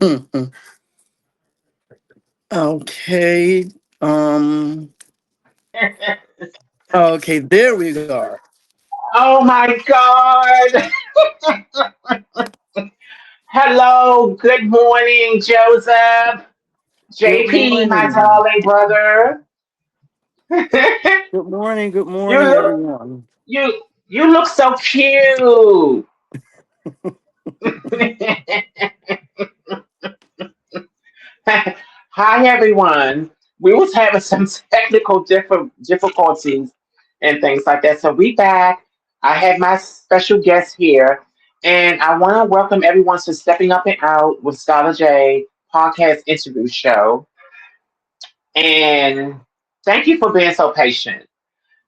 Mhm. Okay. Um. Okay. There we are. Oh my God. Hello. Good morning, Joseph. Good JP, my morning. darling brother. Good morning. Good you morning, look everyone. you look so cute. Hi everyone. We was having some technical difficulties and things like that. So we back. I have my special guest here, and I want to welcome everyone to Stepping Up and Out with Skylar J podcast interview show. And thank you for being so patient.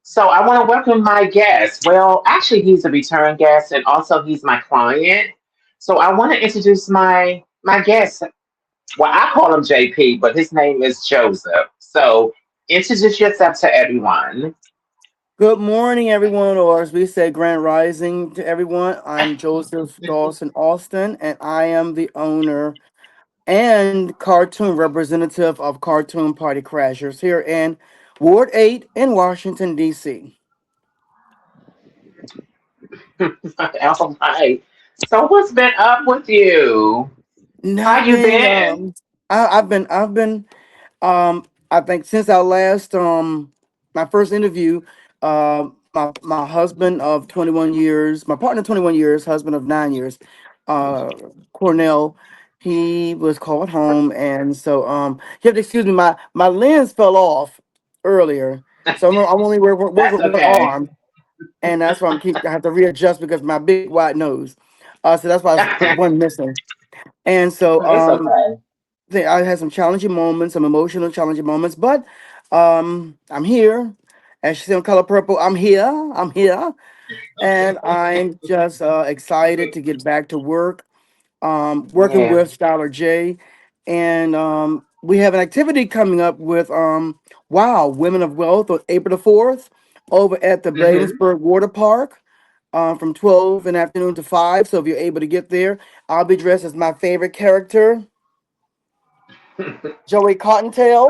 So I want to welcome my guest. Well, actually, he's a return guest, and also he's my client. So I want to introduce my guest. Well, I call him JP, but his name is Joseph. So introduce yourself to everyone. Good morning, everyone, or as we say, Grand Rising to everyone. I'm Joseph Dawson-Alston, and I am the owner and cartoon representative of Cartoon Party Crashers here in Ward 8 in Washington, D.C. All right. So what's been up with you? How you Nothing. been? I think since our last my first interview, my husband of 21 years, my partner 21 years, husband of 9 years, uh Cornell, he was called home, and so you have to excuse me, my lens fell off earlier. So I'm only work That's with one okay. arm, and that's why I have to readjust because my big wide nose. So that's why it's one missing. And so It's okay. I had some challenging moments, some emotional challenging moments, but I'm here. As you see on Color Purple, I'm here. I'm here. And I'm just excited to get back to work, working Yeah. with Skylar J. And we have an activity coming up with Wow, Women of Wealth on April the 4th over at the hmm Bladensburg Water Park from 12 in the afternoon to 5. So if you're able to get there, I'll be dressed as my favorite character, Joey Cottontail.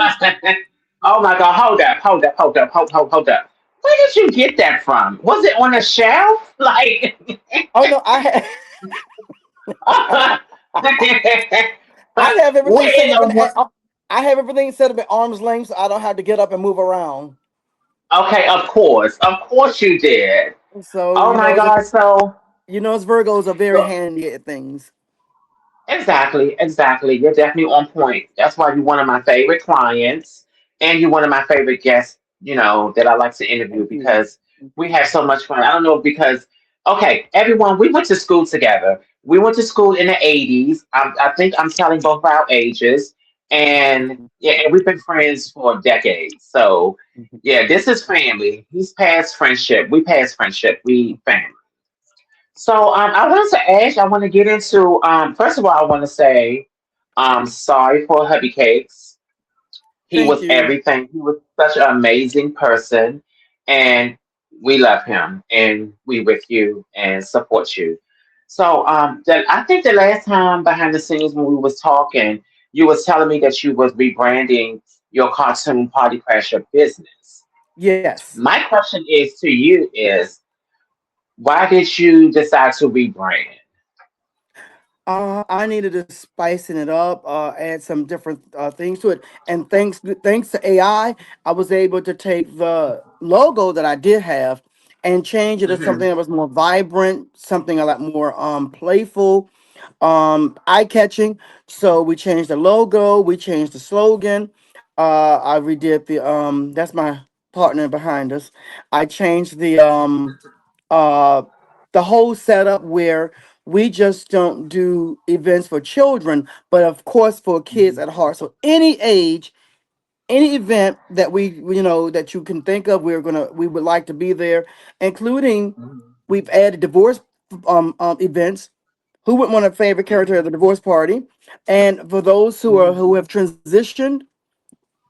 Oh my God! Hold up. Where did you get that from? Was it on a shelf? Like, Oh no, I have everything where set in up the in world? I have everything set up at arm's length, so I don't have to get up and move around. Okay, of course you did. So Oh my God! Virgos are very So handy at things. exactly. You're definitely on point. That's why you're one of my favorite clients, and you're one of my favorite guests. That I like to interview Thank you. because we have so much fun. I don't know because okay, everyone, we went to school together. We went to school in the '80s. I think I'm telling both our ages, and yeah, and we've been friends for decades. So yeah, this is family. He's past friendship. We past friendship. We family. So I want to ask, I want to get into first of all, I want to say sorry for Hubby Cakes. He Thank was you. everything. He was such an amazing person, and we love him, and we with you and support you. So I think the last time behind the scenes when we was talking, you was telling me that you was rebranding your cartoon party crasher business. Yes. My question is to you is why did you decide to rebrand? I needed to spicing it up, add some different things to it, and thanks to AI, I was able to take the logo that I did have and change it to something hmm that was more vibrant, something a lot more playful, eye catching. So we changed the logo, we changed the slogan. I redid the that's my partner behind us. I changed uh the whole setup where we just don't do events for children, but of course for kids at heart. So any age, any event that that you can think of, we would like to be there, including we've added divorce events. Who wouldn't want a favorite character at the divorce party? And for those who have transitioned,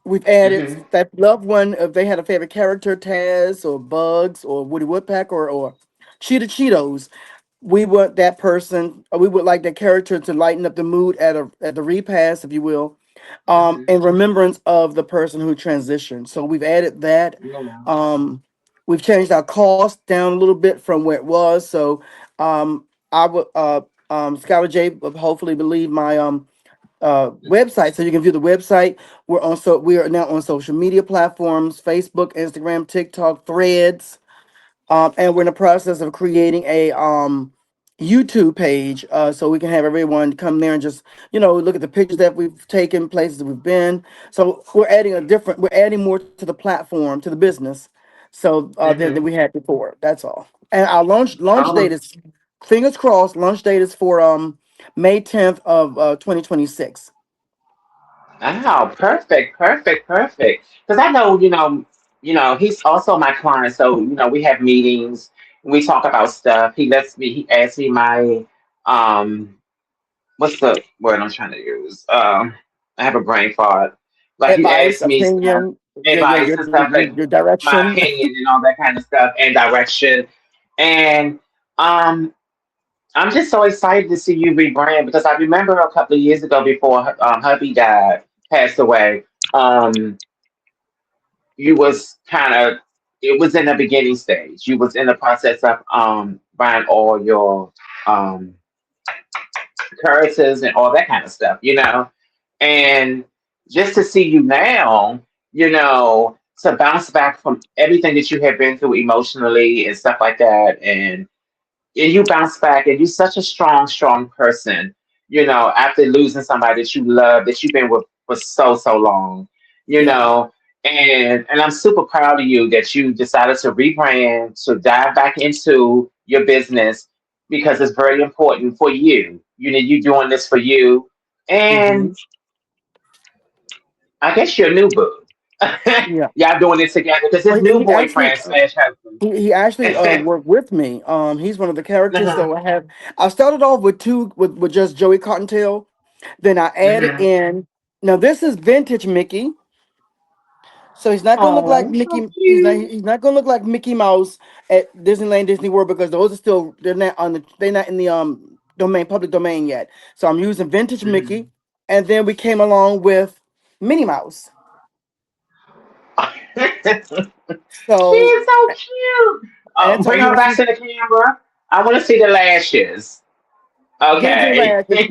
we've added hmm that loved one if they had a favorite character, Taz or Bugs or Woody Woodpecker or Cheetah Cheetos. we want that person, we would like that character to lighten up the mood at the repast, if you will, Hmm. in remembrance of the person who transitioned. So we've added that. Yeah. Um, we've changed our cost down a little bit from where it was. So I would Skylar J would hopefully believe my website, so you can view the website. We are now on social media platforms: Facebook, Instagram, TikTok, Threads, and we're in the process of creating a YouTube page, so we can have everyone come there and just look at the pictures that we've taken, places that we've been. So we're adding more to the platform, to the business, so than Hmm. we had before. That's all. And our launch date Oh, is, fingers crossed. Launch date is for May 10th of 2026. wow, perfect, perfect, perfect. Because I know, he's also my client, so we have meetings, we talk about stuff. He asks me my, um, what's the word I'm trying to use? I have a brain fart. Like he Advice, asks me stuff, opinion, advice and stuff, like your my direction. opinion and all that kind of stuff, and direction. And um, I'm just so excited to see you rebrand because I remember a couple of years ago before hubby died, passed away. Um, you was kind of, it was in the beginning stage. You was in the process of buying all your um curses and all that kind of stuff, and just to see you now, to bounce back from everything that you have been through emotionally and stuff like that, and you bounce back and you're such a strong, strong person, after losing somebody that you love, that you've been with for so, so long, you Yeah, know. And I'm super proud of you that you decided to rebrand, to dive back into your business because it's very important for you. You doing this for you. hmm, And I guess your new boo. yeah. Y'all doing this together because his Well, new he actually boyfriend slash husband. he actually worked with me. He's one of the characters. So I started off with with just Joey Cottontail. Then I added Mhm. in. Now this is vintage Mickey. So he's not gonna look like Oh, so Mickey. cute. He's not gonna look like Mickey Mouse at Disneyland, Disney World, because those are still, they're not in the public domain yet. So I'm using vintage Mickey, Mhm. and then we came along with Minnie Mouse. She So is so cute. Anton, Bring you her will back see. to the camera. I want to see the lashes. Get into the Okay. lashes.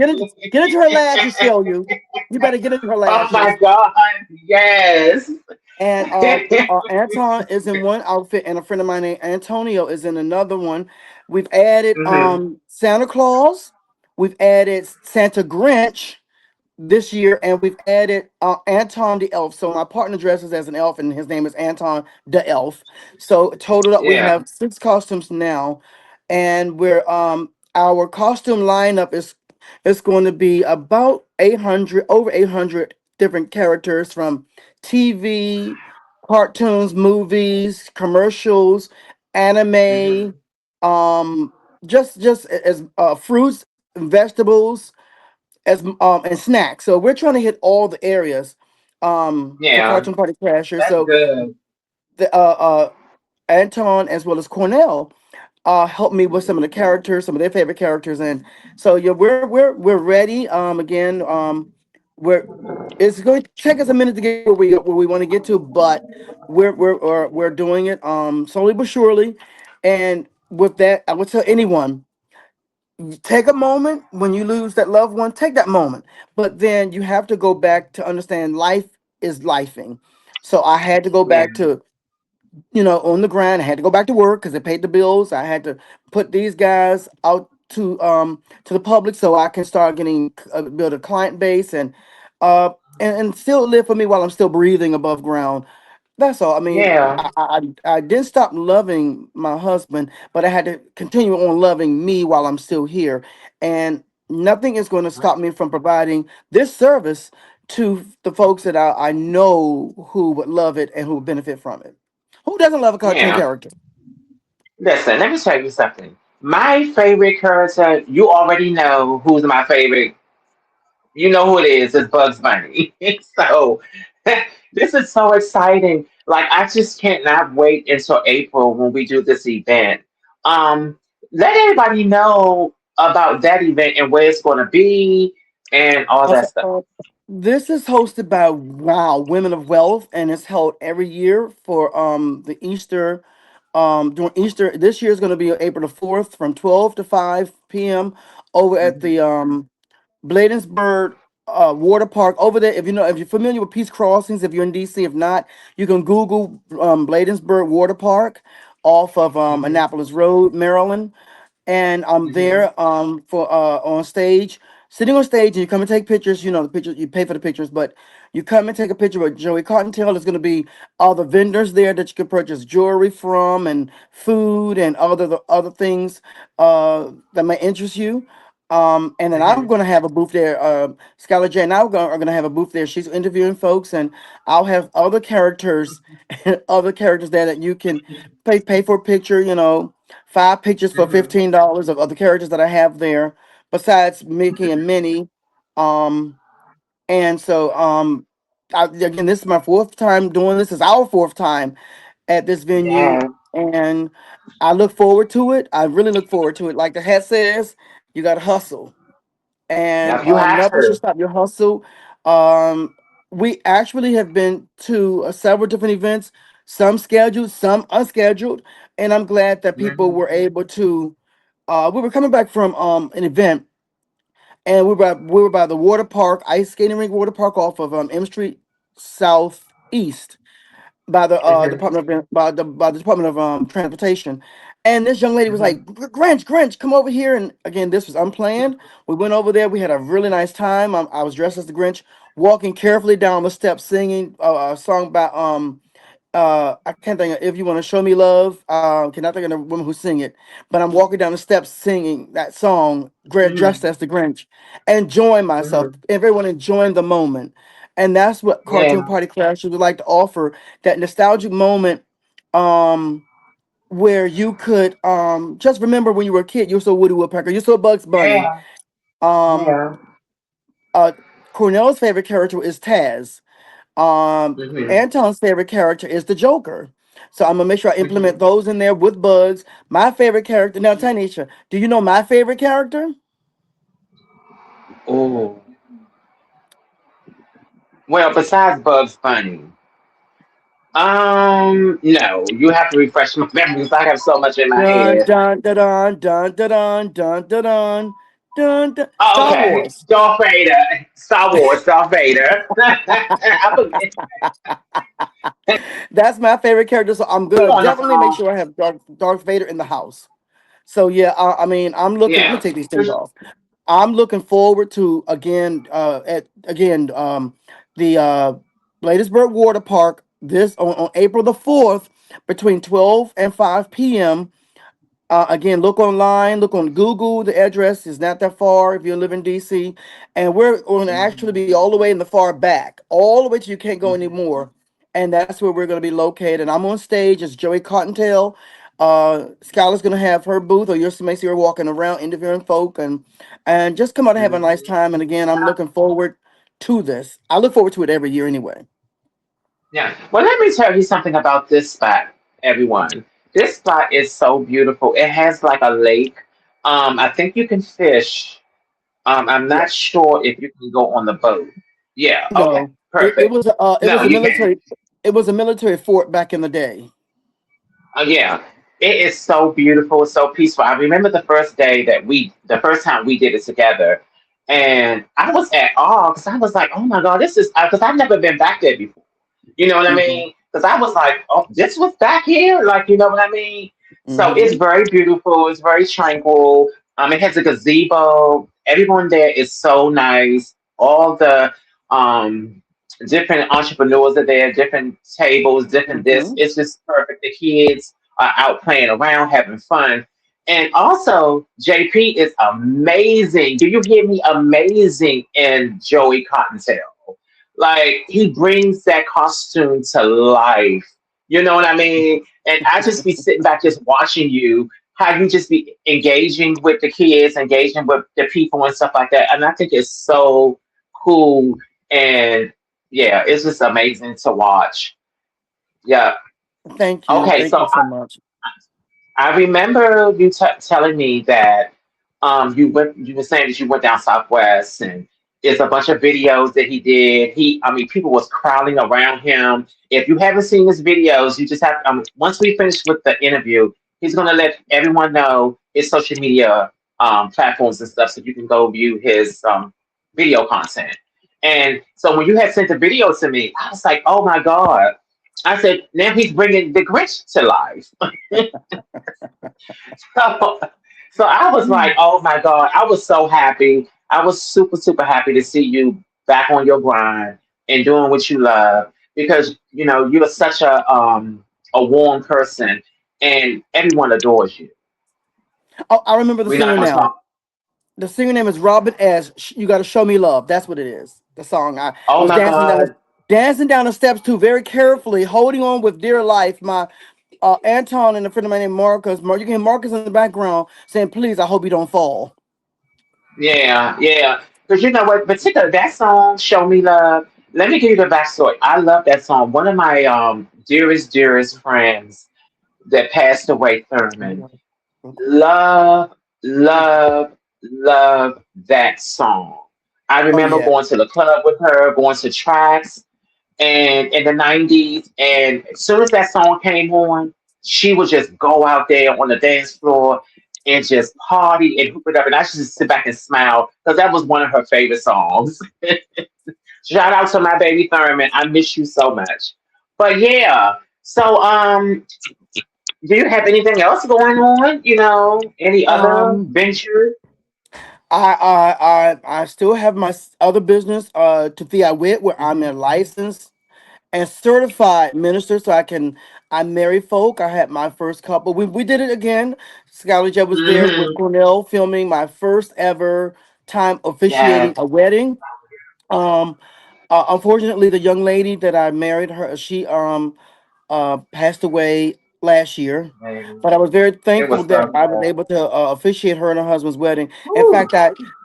Get into her lashes, show you. You better get into her Oh my lashes. God. Yes. And Anton is in one outfit, and a friend of mine named Antonio is in another one. We've added Hmm. Santa Claus, we've added Santa Grinch this year, and we've added Anton the Elf. So my partner dresses as an elf, and his name is Anton the Elf. So total up, we Yeah. have 6 costumes now, and we're our costume lineup is going to be about 800, over 800 different characters from TV, cartoons, movies, commercials, anime, Hmm. um, just as fruits, vegetables, as and snacks. So we're trying to hit all the areas for Yeah. Cartoon Party Crashers. That's So good. the Anton as well as Cornell helped me with some of the characters, some of their favorite characters, and so yeah, we're ready. Again, we're it's going to take us a minute to get where we want to get to, but we're doing it slowly but surely. And with that, I would tell anyone, take a moment when you lose that loved one, take that moment, but then you have to go back to understand life is lifing. So I had to go Yeah. back to, on the grind. I had to go back to work because it paid the bills. I had to put these guys out to the public so I can start getting build a client base, and still live for me while I'm still breathing above ground. That's all. I mean, Yeah. I didn't stop loving my husband, but I had to continue on loving me while I'm still here. And nothing is going to stop me from providing this service to the folks that I know who would love it and who would benefit from it. Who doesn't love a cartoon Yeah. character? Listen, let me tell you something. My favorite character, you already know who's my favorite. You know who it is. It's Bugs Bunny. So this is so exciting. Like I just cannot wait until April when we do this event. Um, let everybody know about that event and where it's going to be and all that Okay. stuff. This is hosted by Wow Women of Wealth, and it's held every year for the Easter. During Easter, this year is going to be April the 4th from 12 to 5 p.m. over at Hmm. the Bladensburg Water Park over there. If you know, if you're familiar with Peace Crossings, if you're in DC, if not, you can Google Bladensburg Water Park off of Hmm. Annapolis Road, Maryland, and I'm Hmm. there for on stage, sitting on stage, and you come and take pictures. You know the pictures, you pay for the pictures, but you come and take a picture with Joey Cottontail. There's going to be other vendors there that you can purchase jewelry from, and food, and other things that may interest you. And then I'm Hmm. going to have a booth there. Skylar J and are going to have a booth there. She's interviewing folks, and I'll have other characters, other characters there that you can pay for a picture. You know, 5 pictures for Hmm. $15 of other characters that I have there, besides Mickey and Minnie. Um, and so again, this is my fourth time doing this. Is our fourth time at this venue, Yeah. and I look forward to it. I really look forward to it. Like the hat says, you got to hustle, and Yep, you have never should to. stop your hustle. Um, we actually have been to several different events, some scheduled, some unscheduled, and I'm glad that people Hmm. were able to. We were coming back from an event, and we were by the water park, ice skating rink, water park off of M Street Southeast by the Hmm. Department of Department of Transportation. And this young lady was Hmm. like, Grinch, come over here. And again, this was unplanned. We went over there. We had a really nice time. I was dressed as the Grinch, walking carefully down the steps, singing a song by I can't think of If You Want to Show Me Love. Cannot think of the woman who sing it, but I'm walking down the steps singing that song, dressed Hmm. as the Grinch, enjoying myself, Hmm. everyone enjoying the moment. And that's what Cartoon Yeah. Party Crashers would like to offer, that nostalgic moment, um, where you could just remember when you were a kid, you're so Woody Woodpecker, you're so Bugs Bunny. Yeah. Um, Yeah. uh, Cornell's favorite character is Taz. Hmm. Anton's favorite character is the Joker. So I'm gonna make sure I implement Hmm. those in there with Bugs. My favorite character. Now, Tanisha, do you know my favorite character? Oh. Well, besides Bugs Bunny, no, you have to refresh my memory because I have so much in my Dun head. dun dun dun dun dun dun dun dun dun dun. Oh, Star okay. Wars. Darth Vader, Star Wars, Darth Vader. I forget. That's my favorite character. So I'm We gonna on the definitely make phone. sure I have Darth Vader in the house. So yeah, I mean, I'm looking. Let me Yeah. take these things off. I'm looking forward to the Bladensburg Water Park this on April the 4th between 12 and 5 p.m. Again, look online, look on Google. The address is not that far if you live in DC, and we're going to actually be all the way in the far back, all the way till you can't go Mhm. anymore, and that's where we're going to be located. I'm on stage as Joey Cottontail. Skylar's going to have her booth, or you'll may see her walking around interviewing folk, and just come out and have a nice Mhm. time. And again, I'm looking forward to this. I look forward to it every year anyway. Yeah. Well, let me tell you something about this spot, everyone. This spot is so beautiful. It has like a lake. I think you can fish. I'm not Yes. sure if you can go on the boat. Yeah. Okay. No. It Perfect. was it No, was a you can. military fort back in the day. Yeah, it is so beautiful, so peaceful. I remember the first time we did it together, and I was at awe because I was like, "Oh my God, this is," because I've never been back there before. You know what I Hmm. mean? Because I was like, "Oh, this was back here," like you know what I mean. So it's Hmm. very beautiful. It's very tranquil. It has a gazebo. Everyone there is so nice. All the um different entrepreneurs are there, different tables, different this. Hmm. It's just perfect. The kids are out playing around, having fun. And also, JP is amazing. Do you hear me? Amazing in Joey Cottontail. Like, he brings that costume to life. You know what I mean? And I just be sitting back just watching you, how you just be engaging with the kids, engaging with the people and stuff like that. And I think it's so cool. And yeah, it's just amazing to watch. Yeah. Thank you. Okay, Thank you so so much. I remember you telling me that you were saying that you went down Southwest and there's a bunch of videos that he did. I mean, people was crowding around him. If you haven't seen his videos, you just have once we finish with the interview, he's gonna let everyone know his social media platforms and stuff so you can go view his video content. And so when you had sent the video to me, I was like, oh my God. I said, now he's bringing the Grinch to life. So, so I was like, oh my God, I was so happy. I was super, super happy to see you back on your grind and doing what you love because you're such a warm person and everyone adores you. Oh, I remember the We're not singer gonna now. talk. The singer name is Robin S. You got to show me love. That's what it is. The song. I Oh was my God. dancing down the steps too, very carefully, holding on with dear life. My Anton and a friend of mine named Marcus. You can hear Marcus in the background saying, "Please, I hope you don't fall." Yeah, yeah. Because you know what, particular that song, Show Me Love. Let me give you the backstory. I love that song. One of my dearest, dearest friends that passed away, Thurman. Love, love, love that song. I Oh remember yeah. going to the club with her, going to tracks, and in the '90s. And as soon as that song came on, she would just go out there on the dance floor and just party and hoop it up. And I should just sit back and smile because that was one of her favorite songs. Shout out to my baby Thurman. I miss you so much. But yeah, so do you have anything else going on? Any other Um, venture? I still have my other business, to the I wit, where I'm a Hmm. licensed and certified minister, so I marry folk. I had my first couple. We did it again. Skylar J was there with Hmm. Cornell filming my first ever time officiating Yes. a wedding. Um, Unfortunately, the young lady that I married her, she passed away last year. Man, But I was very it thankful was so that I was sad. able to officiate her and her husband's wedding. In Whew. fact,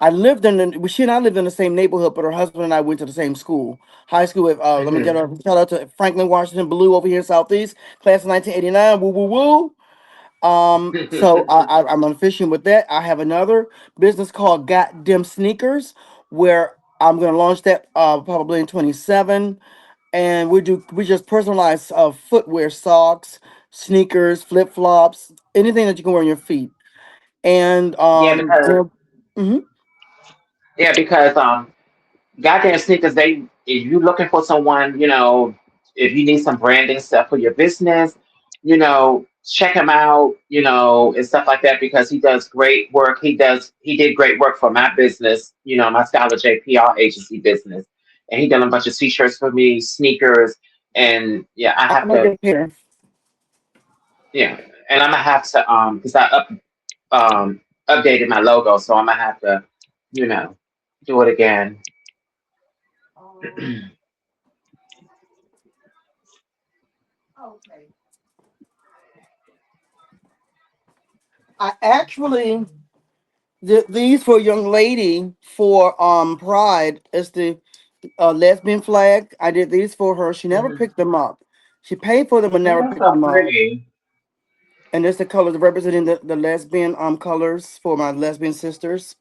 I lived she and I lived in the same neighborhood, but her husband and I went to the same school, high school. Let me get Hmm. a shout out to Franklin Washington Blue over here in Southeast, class of 1989. Woo woo woo. So I'm officiating with that. I have another business called Goddamn Sneakers, where I'm gonna launch that probably in 27, and we just personalize footwear, socks, sneakers, flip flops, anything that you can wear on your feet. And Yeah, because mhm. yeah, because goddamn sneakers, they if you looking for someone, if you need some branding stuff for your business, check him out, and stuff like that because he does great work. He did great work for my business, my Skylar J PR agency business. And he done a bunch of t-shirts for me, sneakers, and yeah, I I'm have gonna to get a pair. yeah, and I'm gonna have to because I um updated my logo, so I'm gonna have to, you know, do it again. Okay. I actually did these for a young lady for Pride. It's the lesbian flag. I did these for her. She never Mhm. picked them up. She paid for them but Oh, never that's picked so them up. pretty. And it's the colors representing the lesbian colors for my lesbian sisters.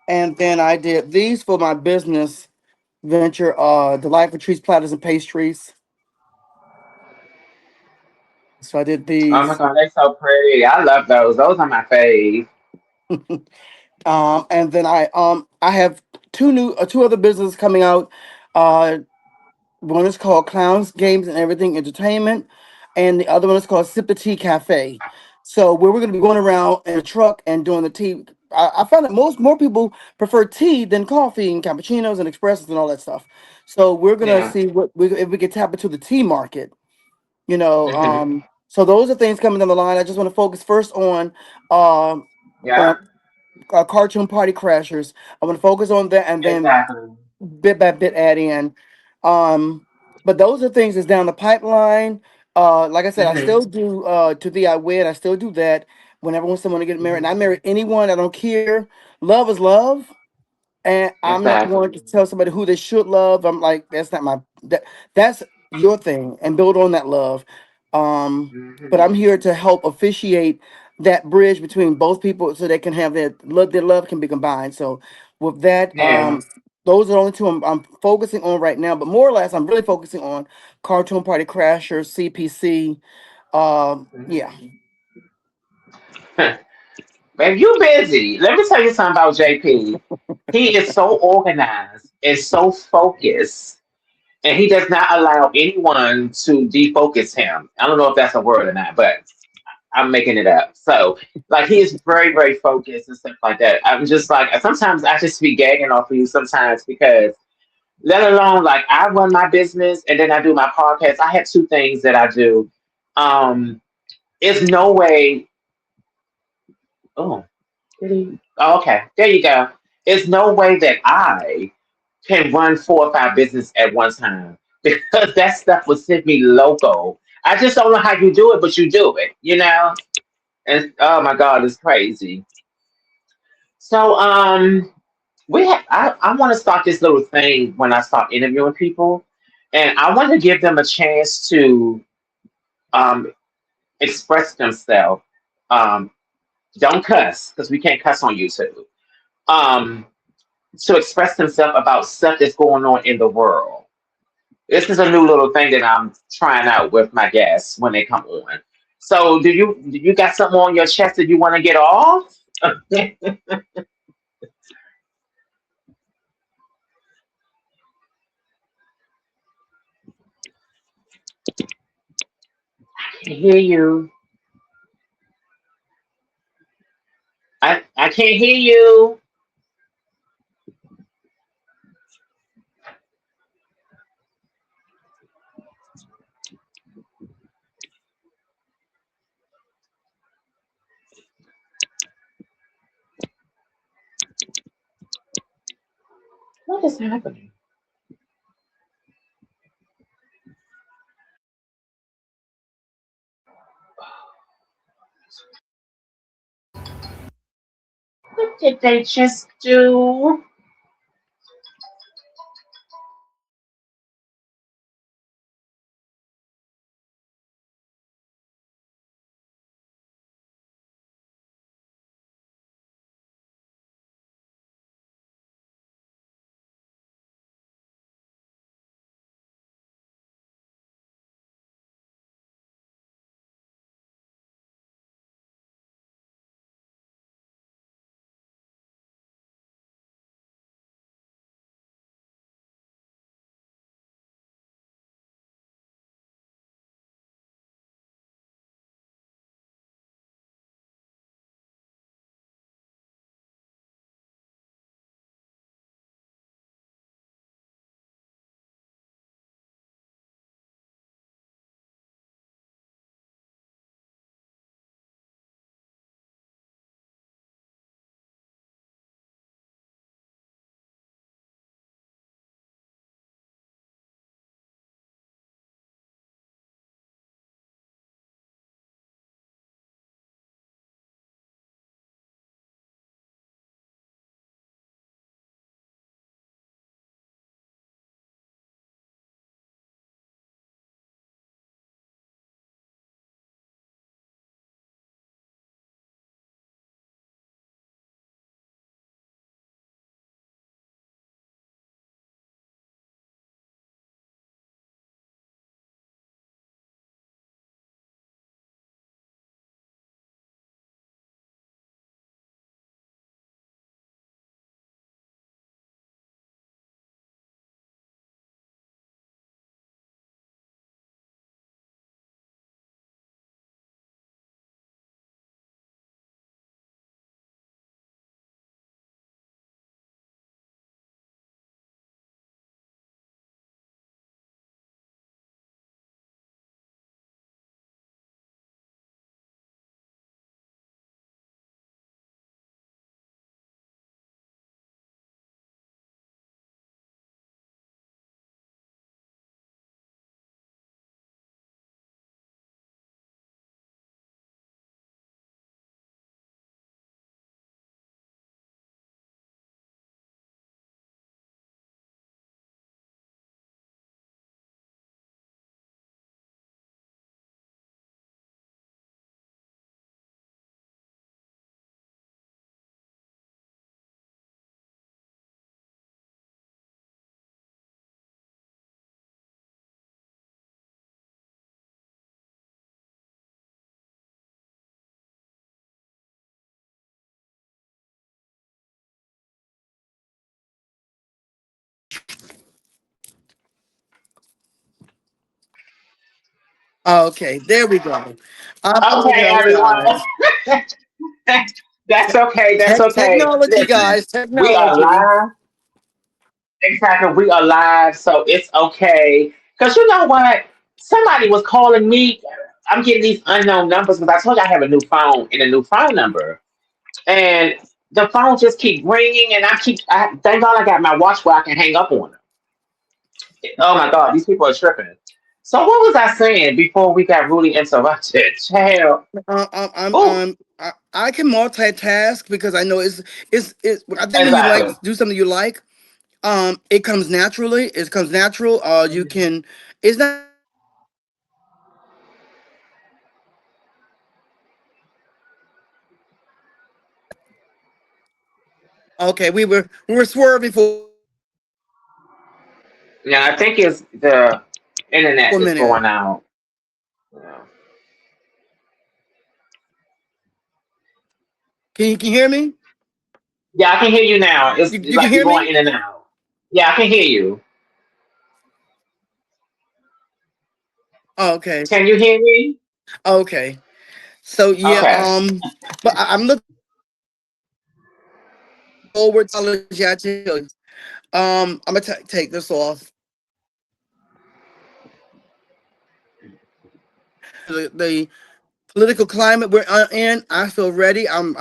And then I did these for my business venture, Delightful Treats, Platters, and Pastries. So I did Oh my these. god, they're so pretty. I love those. Those are my fave. And then I have two other businesses coming out. Uh, One is called Clowns, Games, and Everything Entertainment, and the other one is called Sip the Tea Cafe. So where we're going to be going around in a truck and doing the tea. I found that more people prefer tea than coffee and cappuccinos and espressos and all that stuff. So we're gonna Yeah. see if we can tap into the tea market. You know, Hmm. so those are things coming down the line. I just want to focus first um Yeah. on cartoon party crashers. I want to focus on that, and then Exactly. bit by bit add in. But those are things that's down the pipeline. Like I said, I Hmm. still do to thee I wed. I still do that whenever I want someone to get married. And I Hmm. marry anyone. I don't care. Love is love. And I'm not Exactly. one to tell somebody who they should love. I'm like, that's not that's your thing and build on that love. Um, but Hmm. I'm here to help officiate that bridge between both people so they can have their love can be combined. So with that, Yeah. those are the only two I'm focusing on right now. But more or less, I'm really focusing on Cartoon Party Crashers, CPC. Yeah. Man, you busy. Let me tell you something about JP. He is so organized and so focused, and he does not allow anyone to defocus him. I don't know if that's a word or not, but I'm making it up. So, like, he is very, very focused and stuff like that. I'm just like, sometimes I just be gagging off of you sometimes because, let alone, like, I run my business and then I do my podcast. I have two things that I do. Um, it's no way. Oh, really? Oh, okay. There you go. There's no way that I can run four or five business at one time because that stuff would send me loco. I just don't know how you do it, but you do it, you know? And oh my God, it's crazy. So I want to start this little thing when I start interviewing people. And I want to give them a chance to um express themselves. Um, don't cuss, because we can't cuss on YouTube. Um, to express themselves about stuff that's going on in the world. This is a new little thing that I'm trying out with my guests when they come on. So, do you got something on your chest that you want to get off? I can hear you. I can't hear you. What is happening? What did they just do? Okay, there we go. I Okay, apologize, everyone. guys. That's okay. That's okay. Technology, Listen, guys. we are Technology. live. Exactly. We are live, so it's okay. Because you know what? Somebody was calling me. I'm getting these unknown numbers because I told you I have a new phone and a new phone number. And the phone just keep ringing, and thank God I got my watch where I can hang up on them. Oh my God, these people are tripping. So what was I saying before we got really interrupted? Child. Oh, I can multitask because I know it's. I think when you like exactly. do something you like, it comes naturally. It comes natural. You can. It's not like you have to be perfect. You can do it. Okay, we were swerving for a minute. Yeah, I think it's the internet is going out. Yeah, Can you hear me? yeah, I can hear you now. It's You can like you're hear going me? in and out. Yeah, I can hear you. Oh, okay. Can you hear me? Okay. So yeah, Okay. but I'm looking forward to technology. I tell you, I'm gonna take this off. The political climate we're in. I feel ready. I'm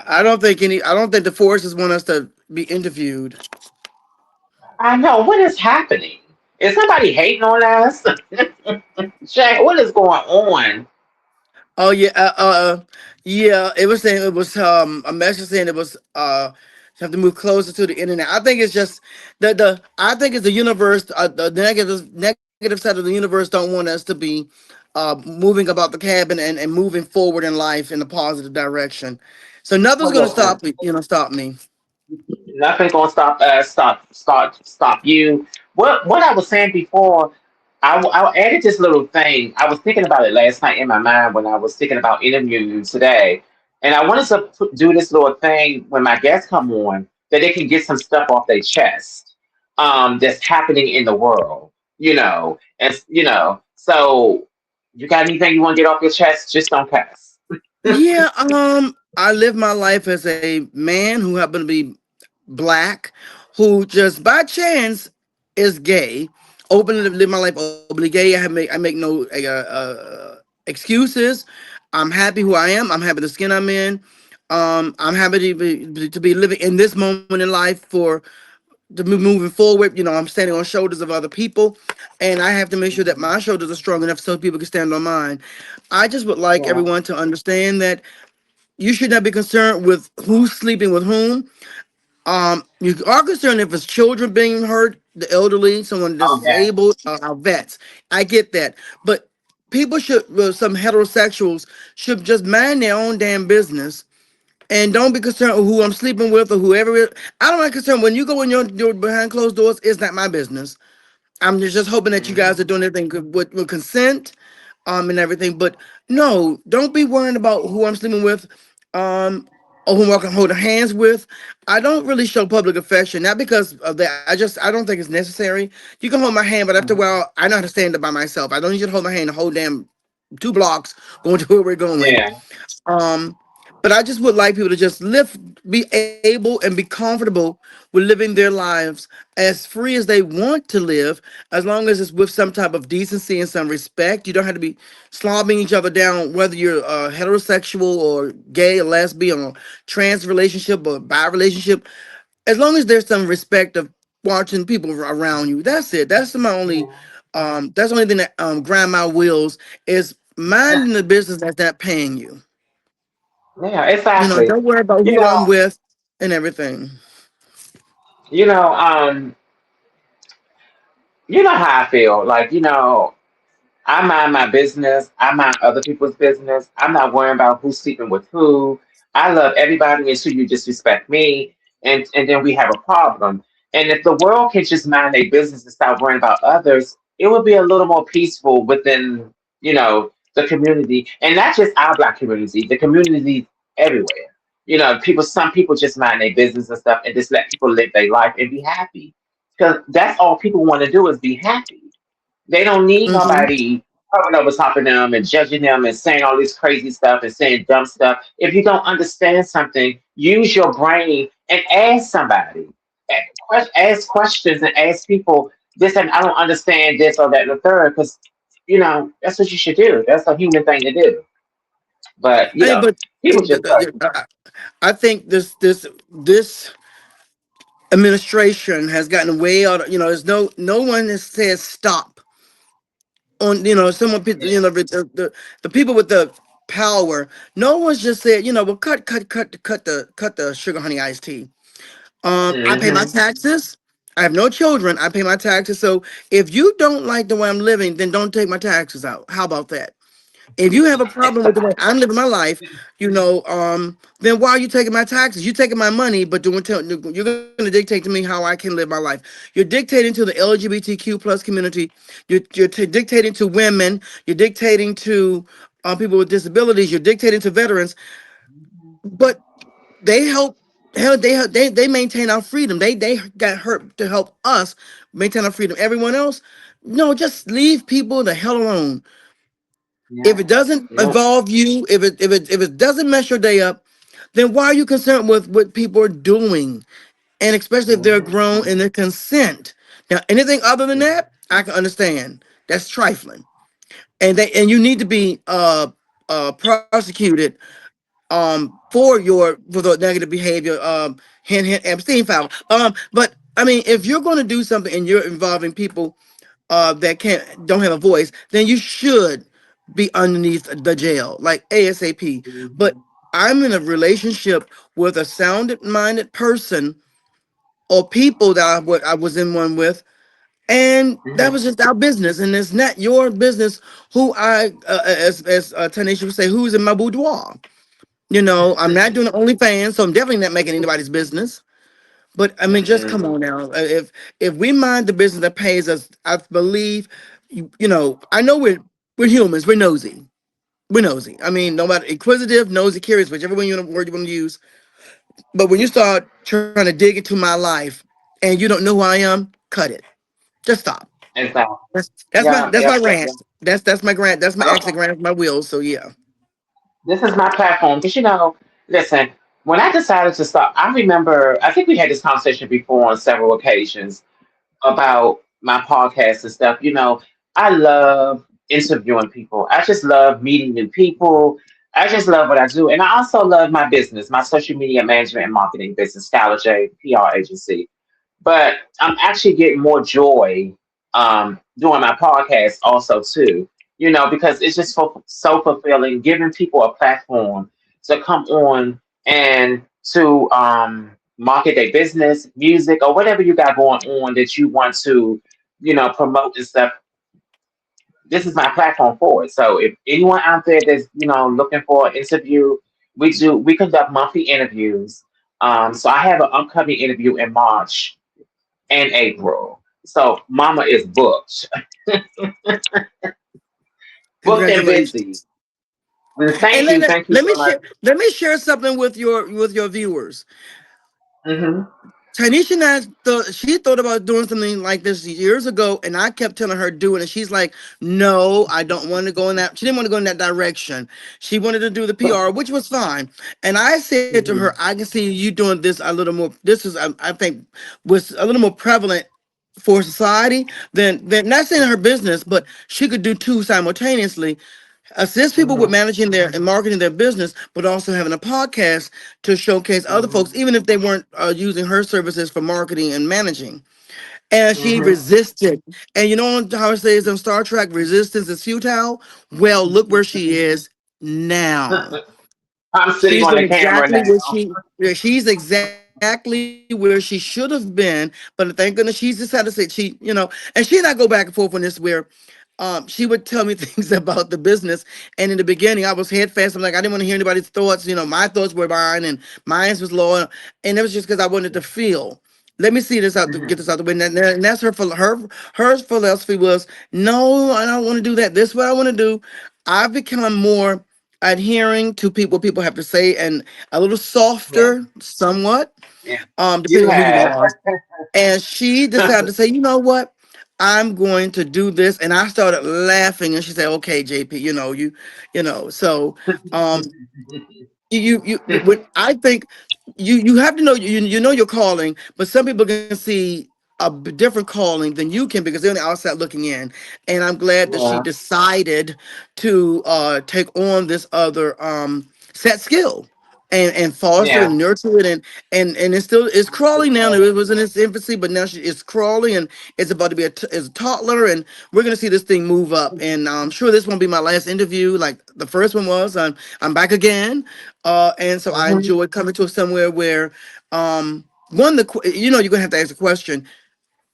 I don't think the forces want us to be interviewed. I know. What is happening? Is somebody hating on us? Jack, what is going on? Oh yeah, yeah. It was saying it was a message saying it was you have to move closer to the internet. I think it's just the I think it's the universe. The negative side of the universe don't want us to be moving about the cabin and moving forward in life in a positive direction. So nothing's Well, gonna listen. stop me. Stop me. Nothing gonna stop us. Stop you. What I was saying before, I added this little thing. I was thinking about it last night in my mind when I was thinking about interviewing you today, and I wanted to do this little thing when my guests come on that they can get some stuff off their chest, that's happening in the world. And so you got anything you want to get off your chest? Just don't cuss. Yeah, I live my life as a man who happened to be black, who just by chance is gay. Openly live my life openly gay. I make no excuses. I'm happy who I am. I'm happy the skin I'm in. I'm happy to be living in this moment in life for to be moving forward. I'm standing on shoulders of other people, and I have to make sure that my shoulders are strong enough so people can stand on mine. I just would like Yeah. everyone to understand that you should not be concerned with who's sleeping with whom. You are concerned if it's children being hurt, the elderly, someone Oh yeah. disabled, our vets. I get that, but people should, well, some heterosexuals should just mind their own damn business and don't be concerned with who I'm sleeping with or whoever. I don't like concern when you go in your behind closed doors. It's not my business. I'm just hoping that you guys Mhm. are doing everything with consent, and everything. But no, don't be worrying about who I'm sleeping with, um, or who I can hold hands with. I don't really show public affection, not because of that. I don't think it's necessary. You can hold my hand, but after a Mhm. while, I know how to stand up by myself. I don't need you to hold my hand the whole damn 2 blocks going to where we're going. Yeah. Um, but I just would like people to just live, be able, and be comfortable with living their lives as free as they want to live, as long as it's with some type of decency and some respect. You don't have to be slobbing each other down, whether you're heterosexual or gay or lesbian or trans relationship or bi relationship. As long as there's some respect of watching people around you, that's it. That's the only thing that grind my wheels is minding the business that's not paying you. Yeah, exactly. Don't worry about You who I'm know, with and everything. you know, um, you know how I feel. Like, I mind my business. I mind other people's business. I'm not worrying about who's sleeping with who. I love everybody until you disrespect me, and then we have a problem. And if the world can just mind their business and stop worrying about others, it would be a little more peaceful within, you know. the community, and not just our Black community, the community everywhere. You know, people. Some people just mind their business and stuff, and just let people live their life and be happy. Because that's all people want to do is be happy. They don't need Mm-hmm. nobody coming over top of them and judging them and saying all this crazy stuff and saying dumb stuff. If you don't understand something, use your brain and ask somebody. Ask questions and ask people this, and I don't understand this or that and the third, because that's what you should do. That's a human thing to do. But Hey, but people just crazy. I think this administration has gotten way out. There's no one that says stop on. Someone people. Yeah. The people with the power. No one's just said. Well, cut the sugar honey iced tea. I pay my Hmm. taxes. I have no children. I pay my taxes. So if you don't like the way I'm living, then don't take my taxes out. How about that? If you have a problem with the way I'm living my life, then why are you taking my taxes? You're taking my money, but you're going to dictate to me how I can live my life. You're dictating to the LGBTQ plus community. You're dictating to women. You're dictating to people with disabilities. You're dictating to veterans. But they help. Hell, they maintain our freedom. They got hurt to help us maintain our freedom. Everyone else, no, just leave people the hell alone. If Yeah. it doesn't Yeah. involve you, if it doesn't mess your day up, then why are you concerned with what people are doing? And especially if they're Hmm. grown and they consent. Now, anything other than that, I can understand. That's trifling, and you need to be prosecuted for the negative behavior. Hint hint Epstein file. But I mean, if you're going to do something and you're involving people that don't have a voice, then you should be underneath the jail, like ASAP. But Hmm. I'm in a relationship with a sound-minded person or people that what I was in one with, and that Hmm. was just our business, and it's not your business. Who as Tanisha would say, who's in my boudoir? I'm not doing OnlyFans, so I'm definitely not making anybody's business. But I mean, just come Mm-mm. on now. If we mind the business that pays us, I believe, I know we're humans. We're nosy. We're nosy. I mean, no matter inquisitive, nosy, curious, whichever word you want to use. But when you start trying to dig into my life and you don't know who I am, cut it. Just stop. Exactly. That's my Yeah. that's my Yep. Yep. Yep. rant. That's my grant. That's my Okay. exit grant. My wheels. So yeah. This is my platform. Because, listen, when I decided to stop, I remember, I think we had this conversation before on several occasions about my podcast and stuff. I love interviewing people. I just love meeting new people. I just love what I do. And I also love my business, my social media management and marketing business, Skylar J, PR agency. But I'm actually getting more joy doing my podcast also too. Because it's just so fulfilling, giving people a platform to come on and to market their business, music, or whatever you got going on that you want to, promote and stuff. This is my platform for it. So if anyone out there that's looking for an interview, we conduct monthly interviews. So I have an upcoming interview in March and April. So Mama is booked, booked and busy. Congratulations. Well, And thank you let so me much. share something with your viewers. Hmm. Tanisha and she thought about doing something like this years ago, and I kept telling her do it, and she's like, "No, I don't want to go in that." She didn't want to go in that direction. She wanted to do the PR, which was fine. And I said to her, Hmm. "I can see you doing this a little more. This is, I think, was a little more prevalent for society than not saying her business, but she could do two simultaneously." Assist people with Hmm. managing their and marketing their business, but also having a podcast to showcase other folks, even if they weren't using her services for marketing and managing. And she Hmm. resisted. And you know how it says in Star Trek, resistance is futile? Well, look where she is now. I'm sitting She's on doing the camera exactly what now. she yeah, she's exactly where she should have been, but thank goodness she's decided to say and she and I go back and forth on this where she would tell me things about the business. And in the beginning, I was head fast. I'm like, I didn't want to hear anybody's thoughts. My thoughts were mine, and mine was loyal. And it was just because I wanted to feel. Let me see this out. Get Hmm. this out the way. And that's her philosophy was, no, I don't want to do that. This is what I want to do. I've become more adhering to people what people have to say and a little Yeah. softer, somewhat, Yeah. You depending on who you have. are. And she decided to say, you know what? I'm going to do this. And I started laughing and she said, okay, JP, so um when I think you have to know you know your calling, but some people can see different calling than you can because they're on the outside looking in. And I'm glad that she Yeah. decided to take on this other set skill and foster Yeah. and nurture it and it's crawling now. It was in its infancy, but now it's crawling and it's about to be is a toddler, and we're gonna see this thing move up. And I'm sure this won't be my last interview like the first one was. I'm back again, and so I Hmm. enjoyed coming to somewhere where one you're gonna have to ask a question,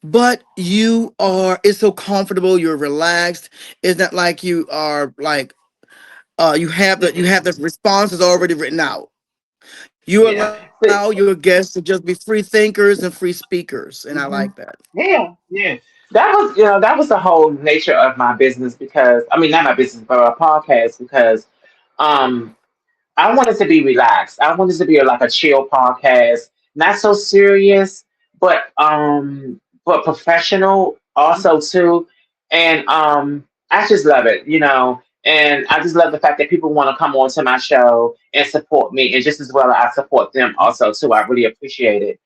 but you are it's so comfortable, you're relaxed. It's not like you are like you have the responses already written out. You Yeah. allow your guests to just be free thinkers and free speakers, and I like Hmm. that. Yeah. Yeah. That was the whole nature of my business because I mean not my business but our podcast because um I want it to be relaxed. I want it to be like a chill podcast, not so serious, but professional also too. And I just love it, and I just love the fact that people want to come on to my show and support me, and just as well I support them also too. I really appreciate it.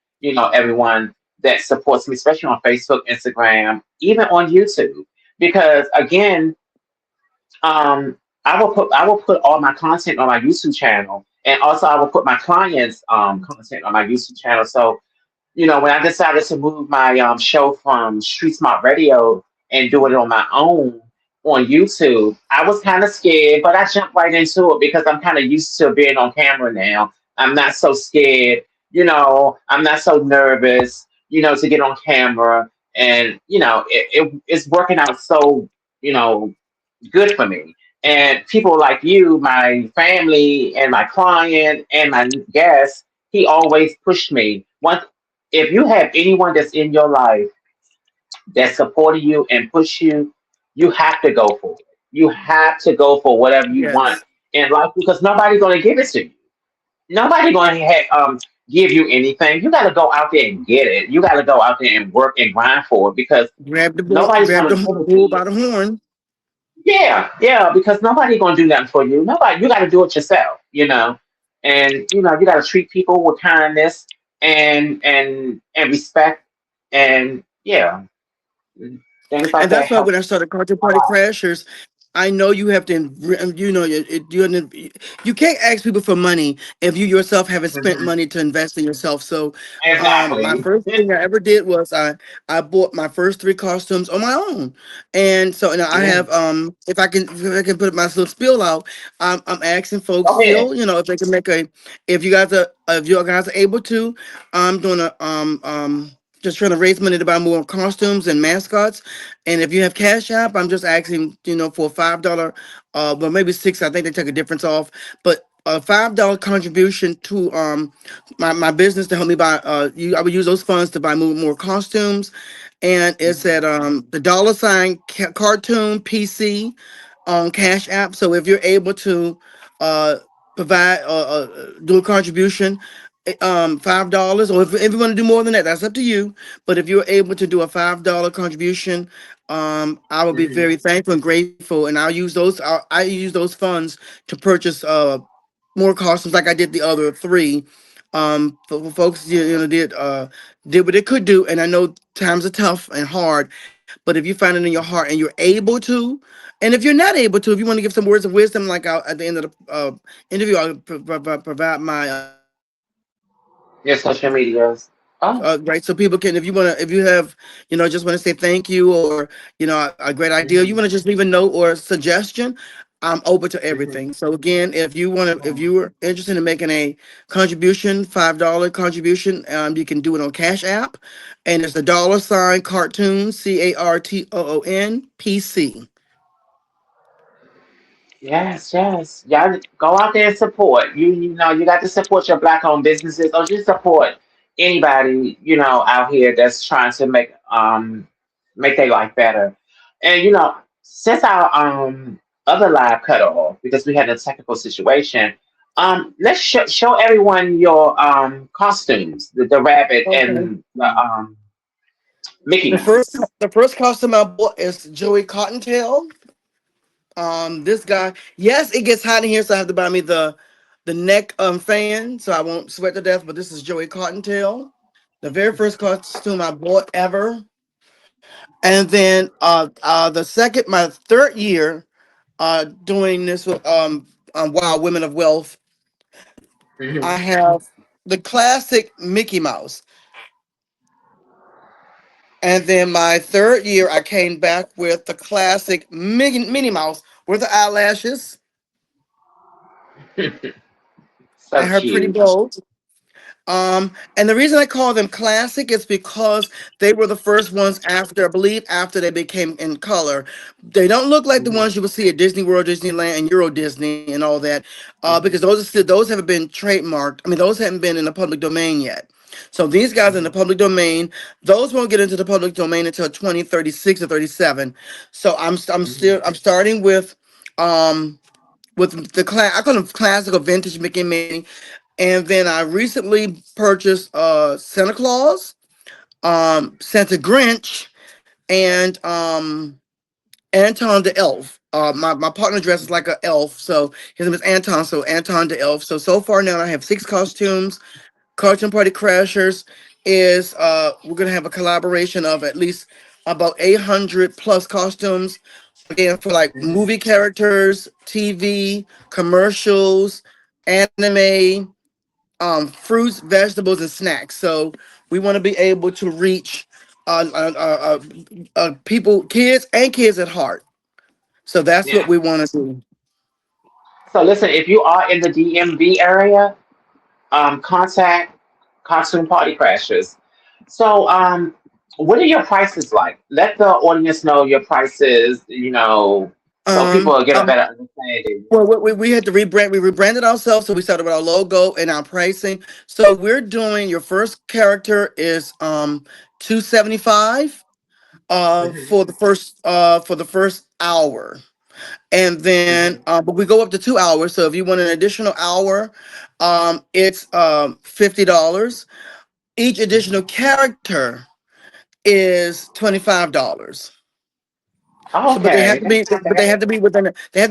Everyone that supports me, especially on Facebook, Instagram, even on YouTube, because again I will put all my content on my YouTube channel, and also I will put my clients' content on my YouTube channel. So when I decided to move my show from Street Smart Radio and do it on my own on YouTube, I was kind of scared, but I jumped right into it because I'm kind of used to being on camera now. I'm not so scared, I'm not so nervous, to get on camera, and it's working out so you know good for me. And people like you, my family, and my client, and my guests, he always pushed me. If you have anyone that's in your life that supported you and push you, you have to go for it. You have to go for whatever you want Yes, in life because nobody's going to give it to you. Nobody's going to give you anything. You got to go out there and get it. You got to go out there and work and grind for it because nobody's grab going the to give it to bull by you. the horn. Yeah, yeah, because nobody gonna do nothing for you. Nobody, you got to do it yourself, and you got to treat people with kindness and respect, and yeah, things like And that that's why help. when I started Cartoon Party Crashers, I know you have to, you can't ask people for money if you yourself haven't spent Mhm. money to invest in yourself. So, my Exactly. first thing I ever did was I bought my first three costumes on my own, and so now I Yeah. have if I can put my little spiel out, I'm asking folks Go ahead. still, if they can make a if you guys are able to, I'm doing a just trying to raise money to buy more costumes and mascots. And if you have Cash App, I'm just asking, for a $5, well maybe six. I think they take a difference off, but a $5 contribution to my business to help me buy. I would use those funds to buy more costumes, and it's Mhm. at the dollar sign cartoon PC on Cash App. So if you're able to uh provide do a contribution, $5, or if you want to do more than that, that's up to you. But if you're able to do a $5 contribution, I will be Mhm. very thankful and grateful, and I use those funds to purchase more costumes like I did the other three. For folks, did what they could do, and I know times are tough and hard, but if you find it in your heart and you're able to, and if you're not able to, if you want to give some words of wisdom, like at the end of the interview, I'll provide my Your social medias. Oh. right, so people can, if you have, just want to say thank you, or a great idea, you Hmm. want to just leave a note or a suggestion, I'm open to Hmm. everything. So again, if you are interested in making a contribution, $5 contribution, you can do it on Cash App, and it's the dollar sign cartoon CARTOON Yes, yes. Y'all go out there and support. You got to support your black owned businesses or just support anybody, out here that's trying to make their life better. And since our other live cut off because we had a technical situation. Let's show everyone your costumes, the rabbit Okay. and the Mickey The first Mouse. the first costume I bought is Joey Cottontail. This guy. Yes, it gets hot in here, so I have to buy me the neck fan so I won't sweat to death. But this is Joey Cottontail, the very first costume I bought ever. And then the second, my third year doing this with Wild Women of Wealth, I Hmm. have the classic Mickey Mouse. And then my third year, I came back with the classic Minnie Mouse with the eyelashes So and her pretty cute. bows. And the reason I call them classic is because they were the first ones after, I believe, after they became in color. They don't look like the Hmm. ones you will see at Disney World, Disneyland, and Euro Disney and all that, because Hmm. those haven't been trademarked. I mean, those haven't been in the public domain yet. So these guys in the public domain, those won't get into the public domain until 2036 or 37. So I'm starting with the class. I call them classic or vintage Mickey and Minnie. And then I recently purchased Santa Claus, Santa Grinch, and Anton the Elf. My partner dresses like an elf, so his name is Anton. So Anton the Elf. So far now I have six costumes. Cartoon Party Crashers is we're gonna have a collaboration of at least about 800 plus costumes. Again, for like Hmm. movie characters, TV, commercials, anime, fruits, vegetables, and snacks. So we want to be able to reach people, kids at heart. So that's what Yeah. we want to do. So listen, if you are in the DMV area, contact Costume Party Crashers. So, what are your prices like? Let the audience know your prices, so people Um, will get a um, better understanding. well, we had to rebrand. We rebranded ourselves, so we started with our logo and our pricing. So we're doing your first character is 275 Hmm. for the first hour. And then Hmm. but we go up to 2 hours, so if you want an additional hour, it's $50. Each additional Hmm. character is $25. Oh, So but okay, that's not they have bad. to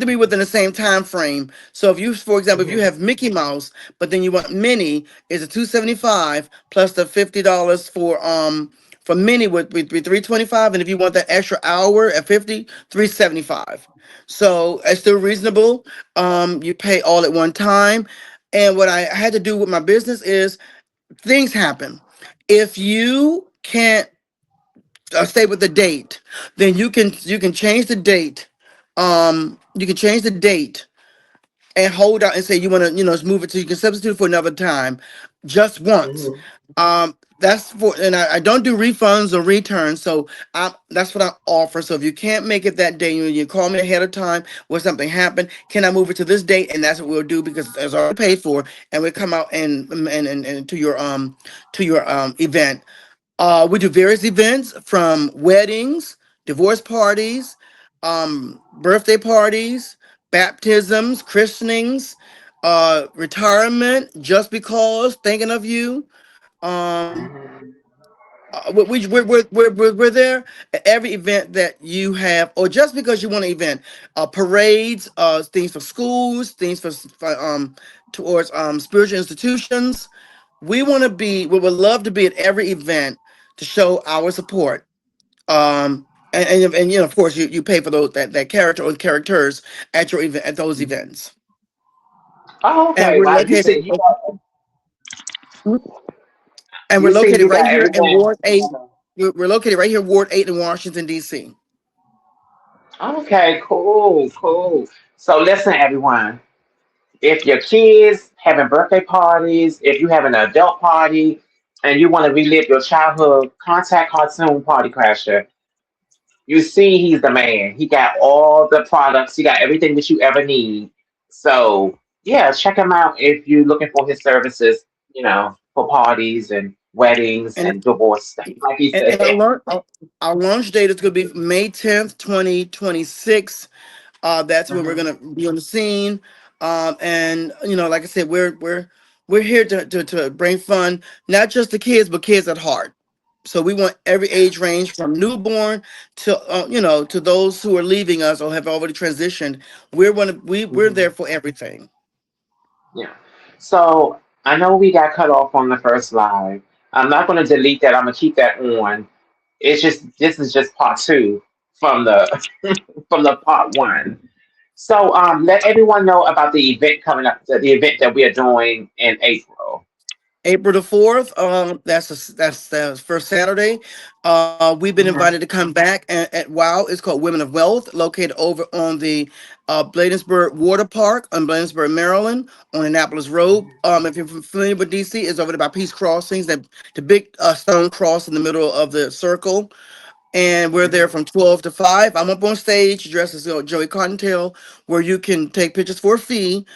be within the same time frame. So if you, for example, if you Hmm. have Mickey Mouse but then you want Minnie, is a 275 plus the $50 for Minnie would be 325, and if you want that extra hour at 50, 375. So it's still reasonable. You pay all at one time. And what I had to do with my business is things happen. If you can't stay with the date, then you can change the date. You can change the date and hold out and say you want to, just move it to. You can substitute for another time, just once. Hmm. That's for, and I don't do refunds or returns, so that's what I offer. So if you can't make it that day, you call me ahead of time when something happened. Can I move it to this date? And that's what we'll do because it's already paid for, and we come out and to your event. We do various events from weddings, divorce parties, birthday parties, baptisms, christenings, retirement, just because, thinking of you. Um, Hmm. we're there at every event that you have, or just because you want an event, parades, things for schools, things for towards spiritual institutions. We would love to be at every event to show our support. And of course you pay for that character or characters at your event, at those events. Oh, And okay. we're Wow, located and we're you see, located you right got here in everything. Ward 8. We're located right here, Ward 8 in Washington, D.C. Okay, cool, cool. So listen, everyone. If your kids having birthday parties, if you have an adult party, and you want to relive your childhood, contact Cartoon Party Crasher. You see, he's the man. He got all the products. He got everything that you ever need. So yeah, check him out if you're looking for his services. For parties and weddings And and divorce, like he and said. our launch date is going to be May 10th, 2026. That's when we're Mhm. gonna be on the scene. And like I said, we're here to bring fun, not just to kids, but kids at heart. So we want every age range from newborn to to those who are leaving us or have already transitioned. We're there Mhm. for everything. Yeah. So I know we got cut off on the first live. I'm not going to delete that. I'm going to keep that on. It's just this is just part two from the from the part one. So let everyone know about the event coming up, the event that we are doing in April. April the 4th. That's the first Saturday. We've been invited to Mhm. come back at WOW. It's called Women of Wealth, located over on the Bladensburg Water Park on Bladensburg, Maryland, on Annapolis Road. If you're familiar with DC, it's over there by Peace Crossings, that the big stone cross in the middle of the circle. And we're there Mhm. from 12 to 5. I'm up on stage dressed as Joey Cottontail, where you can take pictures for a fee.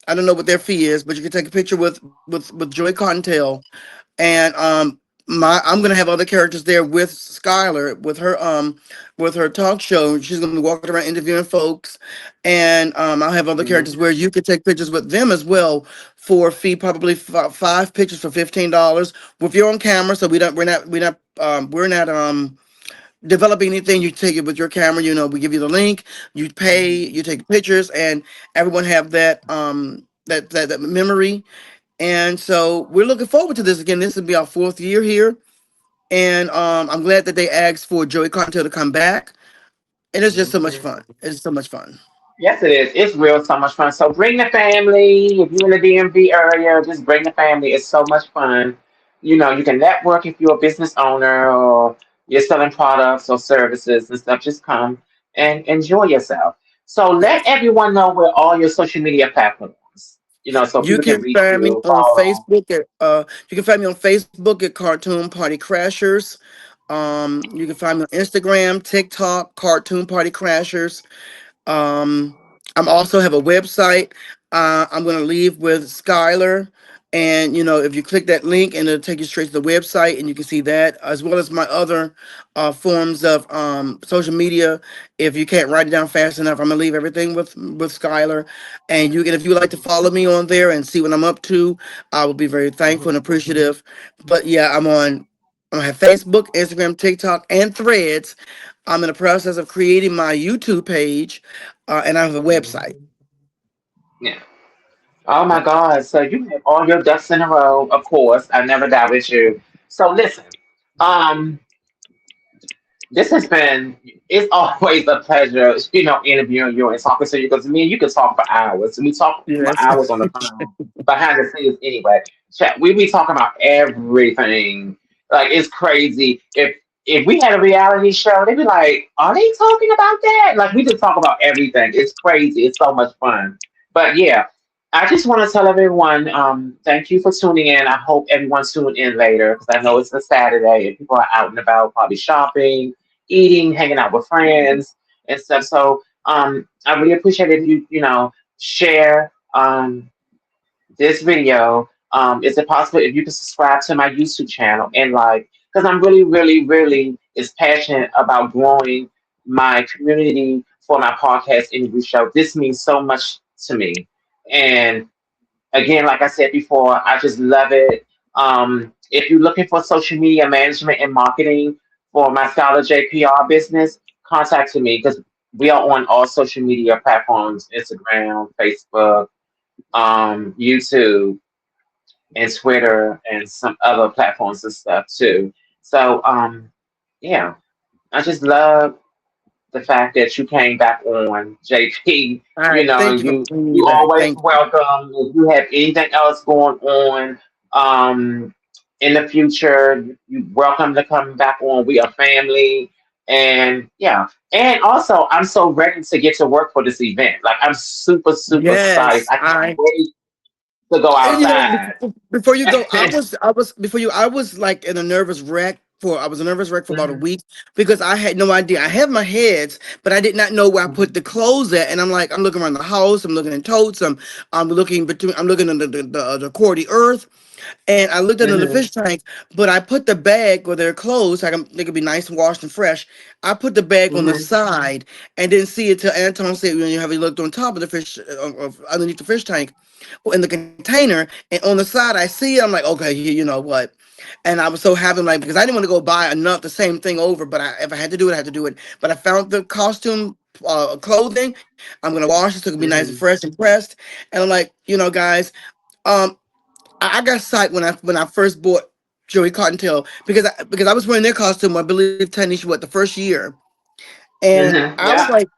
I don't know what their fee is, but you can take a picture with Joey Cottontail. And I'm gonna have other characters there with Skylar with her talk show. She's gonna be walking around interviewing folks, and I'll have other characters Mhm. where you could take pictures with them as well for a fee, probably five pictures for $15 with your own camera. So we're not developing anything. You take it with your camera. We give you the link. You pay. Mhm. You take pictures, and everyone have that memory. And so we're looking forward to this again. This will be our fourth year here, and I'm glad that they asked for Joey Contel to come back. And it's just so much Mhm. fun. It's so much fun. Yes, it is. It's real so much fun. So bring the family. If you're in the DMV area, just bring the family. It's so much fun. You can network if you're a business owner or you're selling products or services and stuff. Just come and enjoy yourself. So let everyone know where all your social media platforms, so You people can can reach find me you, on follow. Facebook at you can find me on Facebook at Cartoon Party Crashers. You can find me on Instagram, TikTok, Cartoon Party Crashers. Um, I'm also have a website. I'm gonna leave with Skylar, and if you click that link, and it'll take you straight to the website, and you can see that as well as my other forms of social media. If you can't write it down fast enough, I'm gonna leave everything with Skylar, and you can if you would like to follow me on there and see what I'm up to, I will be very thankful and Mhm. appreciative. But yeah, I'm on. I have Facebook, Instagram, TikTok, and Threads. I'm in the process of creating my YouTube page, and I have a website. Mhm. Yeah. Oh my Yep. God. So you have all your ducks in a row, of course. I never doubted you. So listen. Um, This has been, it's always a pleasure, interviewing you and talking to you because me and you can talk for hours. We talk for Yes. hours on the phone behind the scenes anyway. Chat, we be talking about everything. Like it's crazy. If we had a reality show, they'd be like, "Are they talking about that?" Like we just talk about everything. It's crazy. It's so much fun. But yeah, I just want to tell everyone, thank you for tuning in. I hope everyone's tuning in later because I know it's a Saturday and people are out and about, probably shopping, eating, hanging out with friends and stuff. So I really appreciate if you share this video. Is it possible if you can subscribe to my YouTube channel and like because I'm really, really, really is passionate about growing my community for my podcast interview show. This means so much to me. And again, like I said before, I just love it. If you're looking for social media management and marketing for my Skylar J PR business, contact me because we are on all social media platforms: Instagram, Facebook, YouTube, and Twitter, and some other platforms and stuff too. So, yeah, I just love the fact that you came back on, JP. All right. Thank you for bringing me You back. always Thank you. welcome. If you have anything else going on um, in the future, you welcome to come back on. We are family, and yeah. And also, I'm so ready to get to work for this event. Like I'm super, super psyched. Yes, I can't wait to go and outside. before you go, I was like in a nervous wreck. I was a nervous wreck for about a Mhm, week because I had no idea. I have my heads, but I did not know where I put mhm, the clothes at. And I'm like, I'm looking around the house. I'm looking in totes. I'm looking between. I'm looking in the cordy earth. And I looked under the Mm-hmm. fish tank, but I put the bag where they're closed, so they could be nice and washed and fresh. I put the bag on the Mm-hmm. side and didn't see it till Anton said, when you have you looked on top of the fish, underneath the fish tank, or in the container, and on the side I see it. I'm like, okay, you know what? And I was so happy, like, because I didn't want to go buy enough the same thing over, but if I had to do it, I had to do it. But I found the costume clothing. I'm gonna wash it so it can be nice and Mm-hmm. fresh and pressed. And I'm like, guys, um, I got psyched when I first bought Joey Cottontail because I was wearing their costume. I believe Tanish what the first year, and Mm-hmm. I was Yeah. like,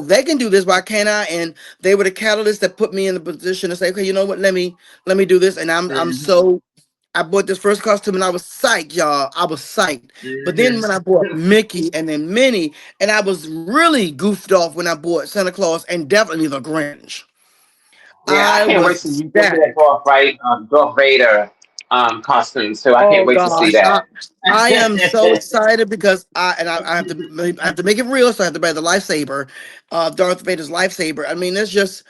they can do this. Why can't I? And they were the catalyst that put me in the position to say, okay, you know what? Let me do this. And I'm Mm-hmm. so I bought this first costume and I was psyched, y'all. I was psyched. But then when I bought Mm-hmm. Mickey and then Minnie, and I was really goofed off when I bought Santa Claus and definitely the Grinch. Yeah, I I can't wait was till you get to that ecstatic. Darth Vader costume. So I can't Oh wait to see gosh, that. I am so excited because I have to make it real, so I have to buy the lightsaber, Darth Vader's lightsaber. I mean, it's just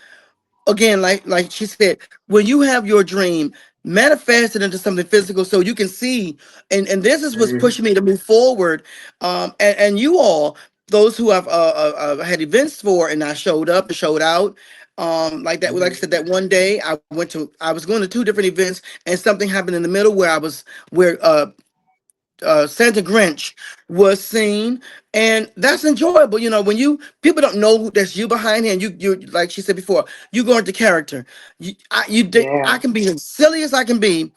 again, like she said, when you have your dream, manifest it into something physical so you can see. And this is what's Mm-hmm. pushing me to move forward. And you all, those who I've had events for, and I showed up and showed out. Like that, like I said, that one day I was going to two different events, and something happened in the middle where where Santa Grinch was seen, and that's enjoyable. When you people don't know that's you behind him. You like she said before, you go into character. I Yeah, can be as silly as I can be,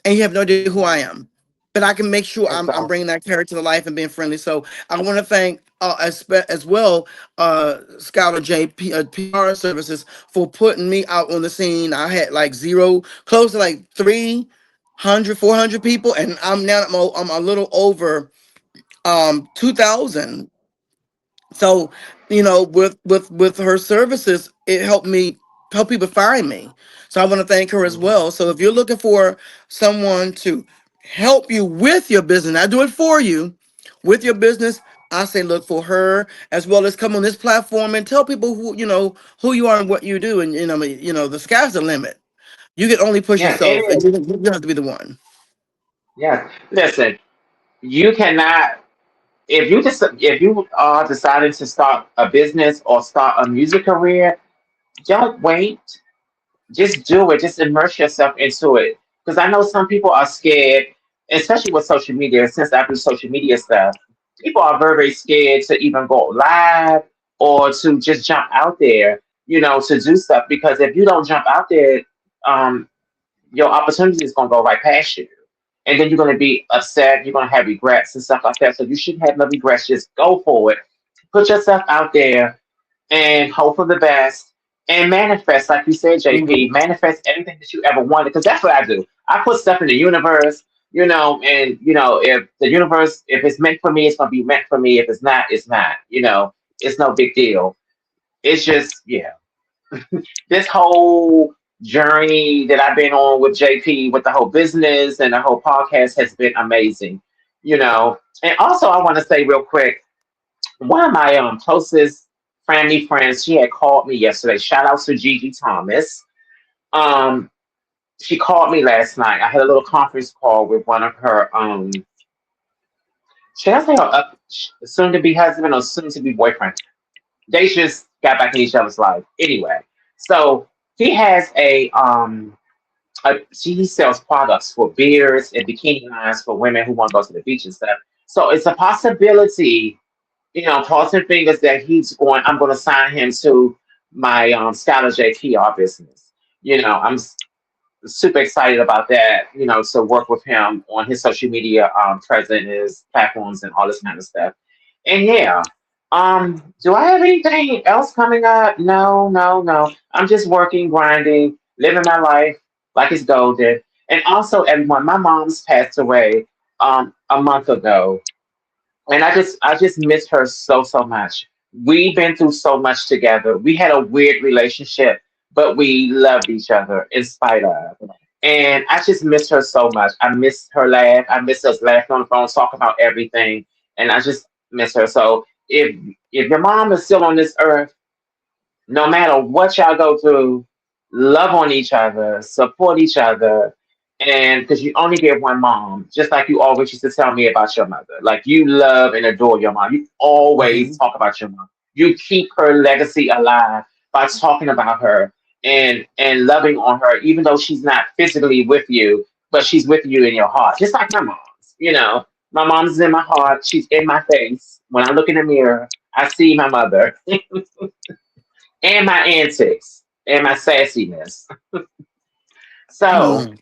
and you have no idea who I am. But I can make sure I'm bringing exactly. that character to life and being friendly. So I want to thank as well Skylar J PR services for putting me out on the scene. I had like zero, close to like 300, 400 people, and I'm a little over 2,000. So with her services, it helped me help people find me. So I want to thank her as Mhm. well. So if you're looking for someone to help you with your business, I do it for you with your business. I say look for her, as well as come on this platform and tell people who you are and what you do. And the sky's the limit. You can only push Yeah, it yourself, and is. you don't have to be the one. Yeah. Listen, you cannot if you are deciding to start a business or start a music career, don't wait. Just do it. Just immerse yourself into it. Because I know some people are scared, especially with social media. Since I do social media stuff, people are very, very scared to even go live or to just jump out there, to do stuff. Because if you don't jump out there, um, your opportunity is going to go right past you. And then you're going to be upset. You're going to have regrets and stuff like that. So you shouldn't have no regrets. Just go for it. Put yourself out there and hope for the best and manifest, like you said, JP, Mhm. manifest everything that you ever wanted. Because that's what I do. I put stuff in the universe, and if the universe, if it's meant for me, it's gonna be meant for me. If it's not, it's not. It's no big deal. It's just, yeah, this whole journey that I've been on with JP, with the whole business and the whole podcast has been amazing. And also I want to say real quick, one of my closest family friends, she had called me yesterday. Shout out to Gigi Thomas. Um, she called me last night. I had a little conference call with one of her should I say her soon to be husband or soon to be boyfriend? They just got back in each other's life. Anyway, so he has he sells products for beards and bikini lines for women who want to go to the beach and stuff. So it's a possibility, crossing fingers that I'm going to sign him to my Skylar J PR business. I'm super excited about that, to work with him on his social media presence, his platforms, and all this kind of stuff. And yeah, do I have anything else coming up? No, no, no. I'm just working, grinding, living my life like it's golden. And also, everyone, my mom's passed away a month ago, and I just miss her so so much. We've been through so much together. We had a weird relationship, but we loved each other in spite of. And I just miss her so much. I miss her laugh. I miss us laughing on the phone, talking about everything. And I just miss her. So if your mom is still on this earth, no matter what y'all go through, love on each other, support each other, and because you only get one mom, just like you always used to tell me about your mother. Like you love and adore your mom. You always Hmm. talk about your mom. You keep her legacy alive by talking about her and loving on her, even though she's not physically with you, but she's with you in your heart. Just like my mom's. My mom's in my heart. She's in my face. When I look in the mirror, I see my mother and my antics and my sassiness. So, Hmm.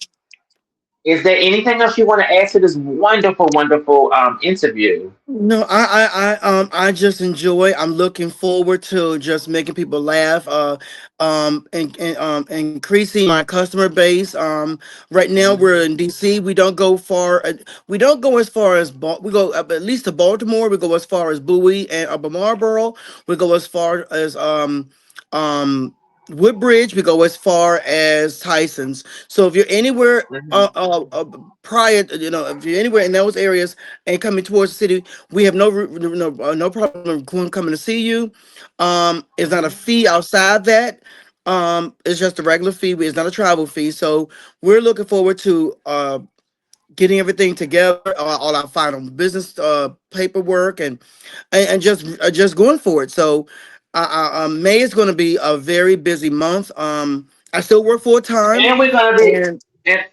is there anything else you want to add to this wonderful, wonderful interview? No, I just enjoy. I'm looking forward to just making people laugh. And increasing my customer base. Right now we're in DC. We don't go far. We don't go as far as we go up at least to Baltimore. We go as far as Bowie and Upper Marlboro. We go as far as um Woodbridge. We go as far as Tyson's. So if you're anywhere Hmm. prior, if you're anywhere in those areas and coming towards the city, we have no problem coming to see you. It's not a Hmm. fee outside that. It's just a regular fee. It's not a travel fee. So we're looking forward to getting everything together, all our final business paperwork, and just going for it. So May is going to be a very busy month. I still work full time, And we're gonna be, and and,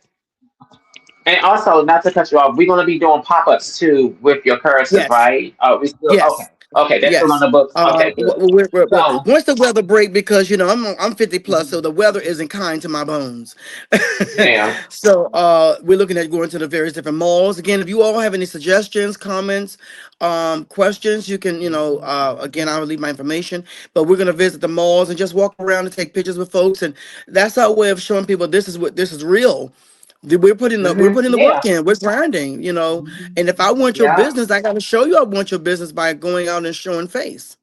and also not to cut you off, we're gonna be doing pop-ups too with your curses, yes. right? Oh, we still okay. Yes, Okay, that's still on yes. the books. Okay, good. So, Once the weather break, because I'm 50 plus, so the weather isn't kind to my bones. yeah. So we're looking at going to the various different malls. Again, if you all have any suggestions, comments, questions, you can again, I will leave my information. But we're gonna visit the malls and just walk around and take pictures with folks, and that's our way of showing people this is real. We're Hmm. putting the work Yeah. in. We're grinding. Mhm. And if I want your Yeah. business, I got to show you I want your business by going out and showing face.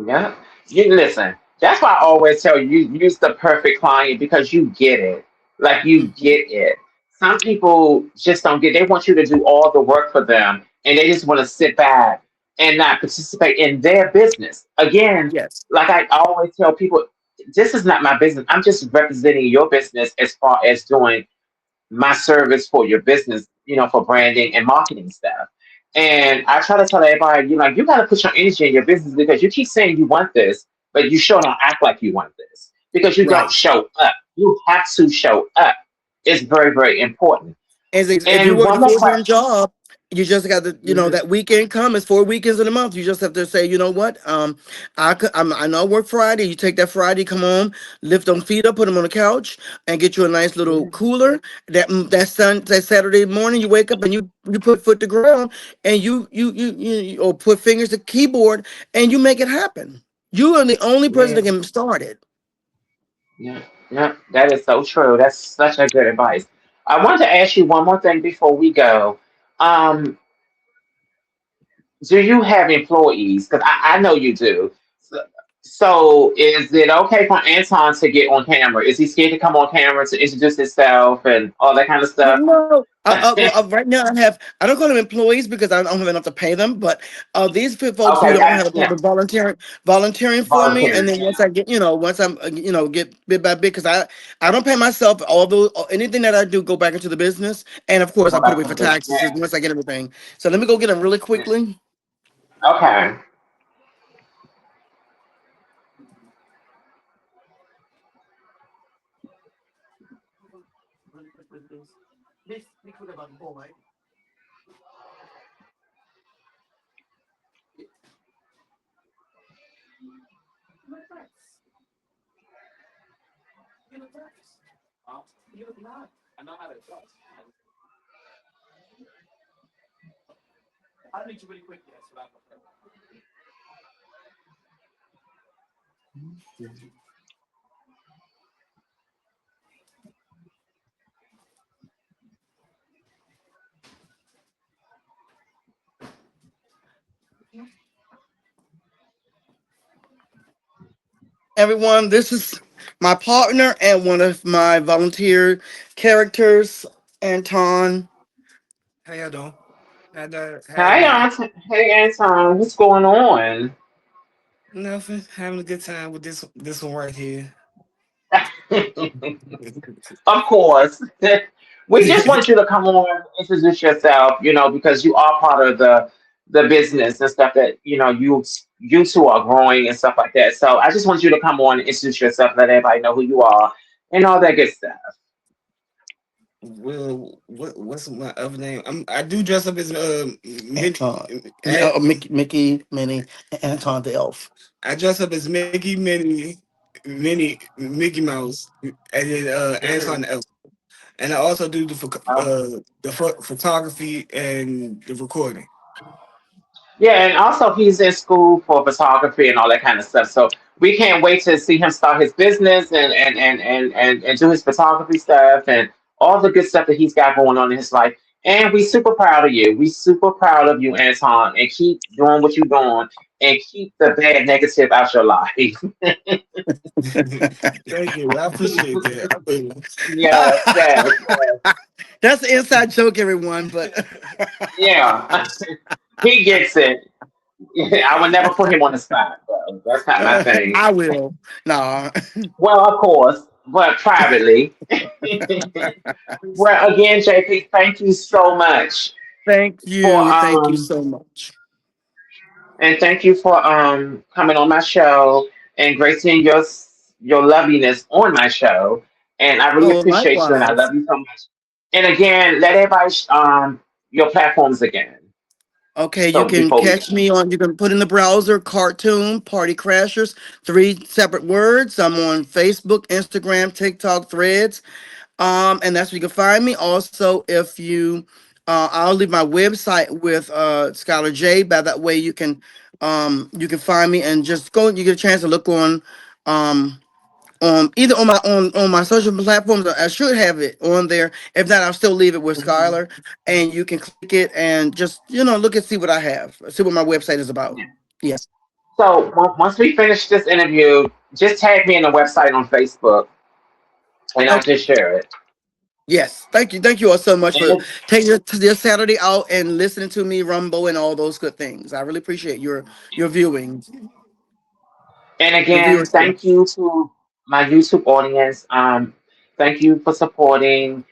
Yeah. You listen. That's why I always tell you, use the perfect client because you get it. Like you Hmm. get it. Some people just don't get. They want you to do all the work for them, and they just want to sit back and not participate in their business. Again, Yes. like I always tell people, this is not my business. I'm just representing your business as far as doing my service for your business, for branding and marketing stuff. And I try to tell everybody, you got to put your energy in your business because you keep saying you want this, but you sure don't act like you want this because you don't Right. show up. You have to show up. It's very, very important. If you And work a one more full time question. job, you just got to, Mhm. that weekend come. It's 4 weekends in a month. You just have to say, you know what? I know I work Friday. You take that Friday, come home, lift them feet up, put them on the couch, and get you a nice little Mhm. cooler. That Saturday morning, you wake up and you put foot to ground, and or put fingers to keyboard, and you make it happen. You are the only person Yeah, that can start it. yeah, yeah. That is so true. That's such a good advice. I wanted to ask you one more thing before we go. Um, Do you have employees? Because I know you do. So is it okay for Anton to get on camera? Is he scared to come on camera to introduce himself and all that kind of stuff? No, right now I don't call them employees because I don't have enough to pay them. But these folks who Okay, don't have a yeah, problem volunteering for me, and volunteering. then Yeah, once I'm get bit by bit, because I don't pay myself. Although anything that I do go back into the business, and of course I go put back away to for the business. taxes once I get everything. So let me go get them really Yeah, quickly. yeah. Okay. Be quick about the boy. Everyone, this is my partner and one of my volunteer characters, Anton. How y'all doing? How y'all Hey, doing? Hey, Anton. What's going on? Nothing. Having a good time with this one right here. Of course. We just want you to come on, introduce yourself, because you are part of the business and stuff that, you two are growing and stuff like that. So I just want you to come on and introduce yourself, let everybody know who you are and all that good stuff. Well, what's my other name? I do dress up as Anton, uh, Mickey, Minnie, Anton the Elf. I dress up as Mickey Mouse, and then Anton Mhm. the Elf. And I also do Oh. photography and the recording. Yeah, and also he's in school for photography and all that kind of stuff. So we can't wait to see him start his business and do his photography stuff and all the good stuff that he's got going on in his life. And we super proud of you. We super proud of you, Anton, and keep doing what you're doing and keep the bad negative out your life. Thank you. I appreciate that. I will. Yes, yes, That's an inside joke, everyone. But yeah. He gets it. I would never put him on the spot, though. That's not my thing. I will. No. Well, of course, but privately. Well, again, JP, thank you so much Thank for you. Thank you so much. and thank you for coming on my show and gracing your loveliness on my show. And I really Oh, appreciate you and I likewise. love you so much. And again, let everybody your platforms again. Okay, you So can before we go. catch me on, you can put in the browser cartoon party crashers, three separate words. I'm on Facebook, Instagram, TikTok, Threads. And that's where you can find me. Also, if you I'll leave my website with Skylar J. By that way you can find me and just go, you get a chance to look um either on my social platforms. I should have it on there. If not, I'll still leave it with Mhm. Skylar, and you can click it and just look and see what I have, see what my website is about. Yes. So once we finish this interview, just tag me in the website on Facebook, and I'll Okay. just share it. Yes. Thank you all so much for And, taking your Saturday out and listening to me rumble and all those good things. I really appreciate your viewing, and your again, viewership. thank you to my YouTube audience. Thank you for supporting.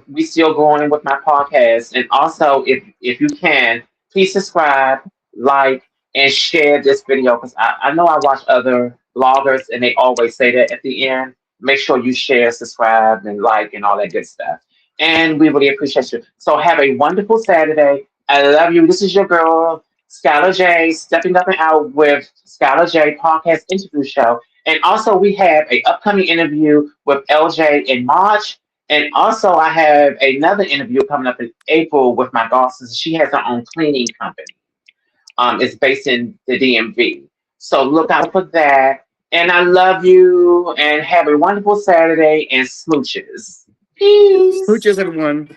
We still going with my podcast, and also if you can, please subscribe, like, and share this video because I know I watch other bloggers and they always say that at the end. Make sure you share, subscribe, and like, and all that good stuff. And we really appreciate you. So have a wonderful Saturday. I love you. This is your girl, Skylar J, stepping up and out with Skylar J podcast interview show. And also we have a upcoming interview with LJ in March. And also I have another interview coming up in April with my boss. She has her own cleaning company. It's based in the DMV. So look out for that. And I love you and have a wonderful Saturday and smooches. Peace. Smooches, everyone.